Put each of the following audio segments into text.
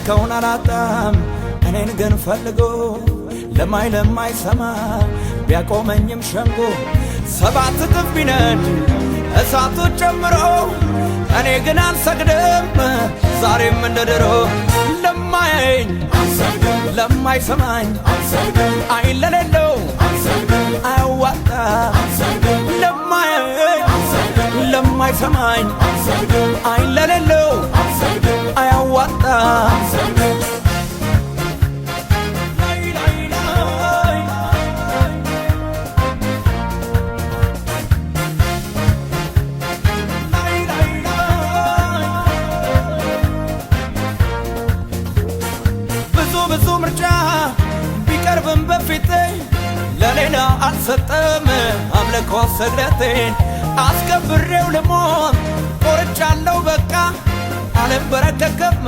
የሚያመልከውን አላጣም እኔን ግን ፈልጎ ለማይሰማ ቢያቆመኝም ሸንጎ ሰባት እጥፍ ቢነድ እሳቱ ጨምሮ እኔ ግን አልሰግድም ዛሬም እንደ ድሮ ለማያየኝ አልሰግድም ለማይሰማኝ አልሰግድም አይን ለሌለው አልሰግድም አያዋጣ አልሰግድም ለማያየኝ አልሰግድም ለማይሰማኝ አልሰግድም አይን ለሌለው አልሰግድም አያዋጣ አልሰግድም ብዙ ምርጫ ቢቀርብም በፊቴ ለሌላ አልሰጠም አምልኮ ስግደቴን አስከብሬው ልሞት ቆርጫለሁ በቃ አልበረከክም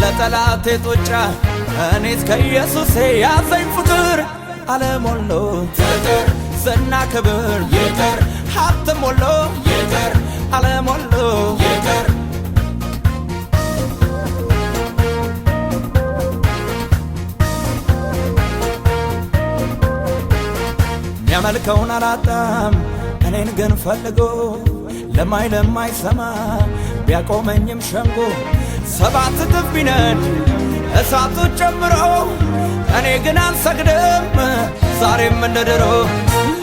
ለጠላቴ ጡጫ እኔስ ከኢየሱሴ ያዘኝ ፍቅር ዓለም ሁሉ ይቅር ዝና ክብር ይቅር ሀብትም ሁሉ ይቅር ዓለም ሁሉ ይቅር የሚያመልከውን አላጣም እኔን ግን ፈልጎ ለማይሰማ ቢያቆመኝም ሸንጎ ሰባት እጥፍ ቢነድ እሳቱ ጨምሮ እኔ ግን አልሰግድም ዛሬም እንደ ድሮ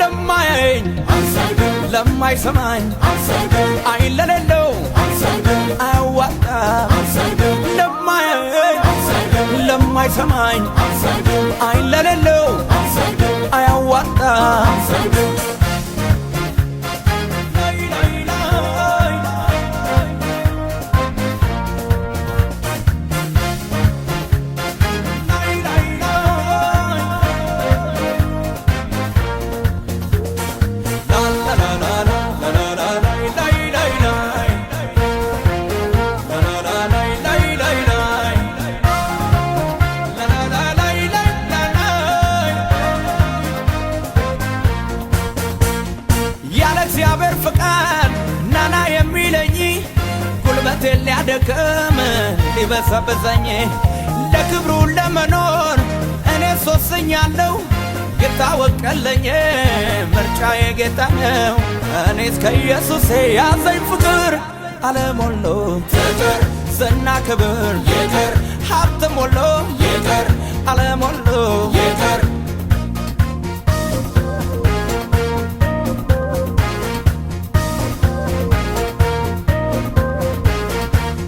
ለማያየኝ አልሰግድም ለማይሰማኝ አልሰግድም አይን ለሌለው አልሰግድም አያዋጣ አልሰግድም ለማያየኝ አልሰግድም ለማይሰማኝ አልሰግድም አይን ለሌለው አልሰግድም አያዋጣ አልሰግድም እግዚአብሔር ፍቃድ ናና የሚለኝ ጉልበቴን ሊያደክም ሊበሰብሰኝ ለክብሩ ለመኖር እኔ ሶስኛለሁ የታወቀልኝ ምርጫዬ ጌታ ነው እኔስ ከኢየሱሴ ያዘኝ ፍቅር ዓለም ሁሉ ይቅር ዝና ክብር ይቅር ሀብትም ሁሉ ይቅር ዓለም ሁሉ ይቅር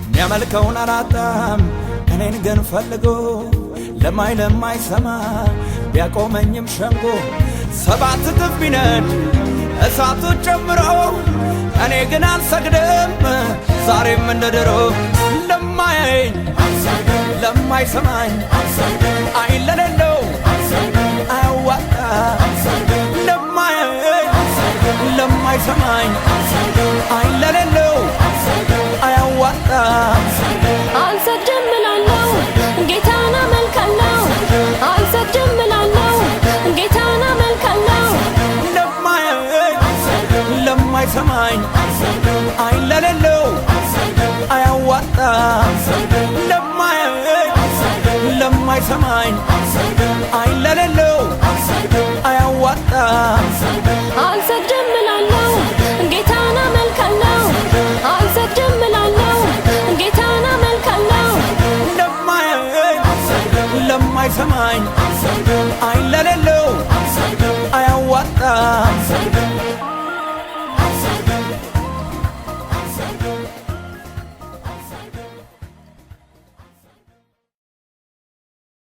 የሚያመልከውን አላጣም እኔን ግን ፈልጎ ለማይሰማ ቢያቆመኝም ሸንጎ ሰባት እጥፍ ቢነድ እሳቱ ጨምሮ እኔ ግን አልሰግድም ዛሬም እንደ ድሮ ለማያየኝ አልሰግድም ለማይሰማኝ አልሰግድም አይን ለሌለው አልሰግድም አያዋጣ አልሰግድም ለማያየኝ አልሰግድም ለማይሰማኝ አልሰግድም አይን ለሌለው አልሰግድም አያዋጣ አልሰግድም እላለሁ ጌታን አመልካለሁ አልሰግድም እላለሁ ጌታን አመልካለሁ ለማያየኝ አልሰግድም ለማይሰማኝ አልሰግድም አይን ለሌለው አልሰግድም አያዋጣ ለማያየኝ አልሰግድም ለማይሰማኝ አልሰግድም አይን ለሌለው አልሰግድም አያዋጣ አልሰግድም እላለሁ ጌታን አመልካለሁ አልሰግድም እላለሁ ጌታን አመልካለሁ ለማያየኝ አልሰግድም ለማይሰማኝ አልሰግድም አይን ለሌለው አልሰግድም አያዋጣ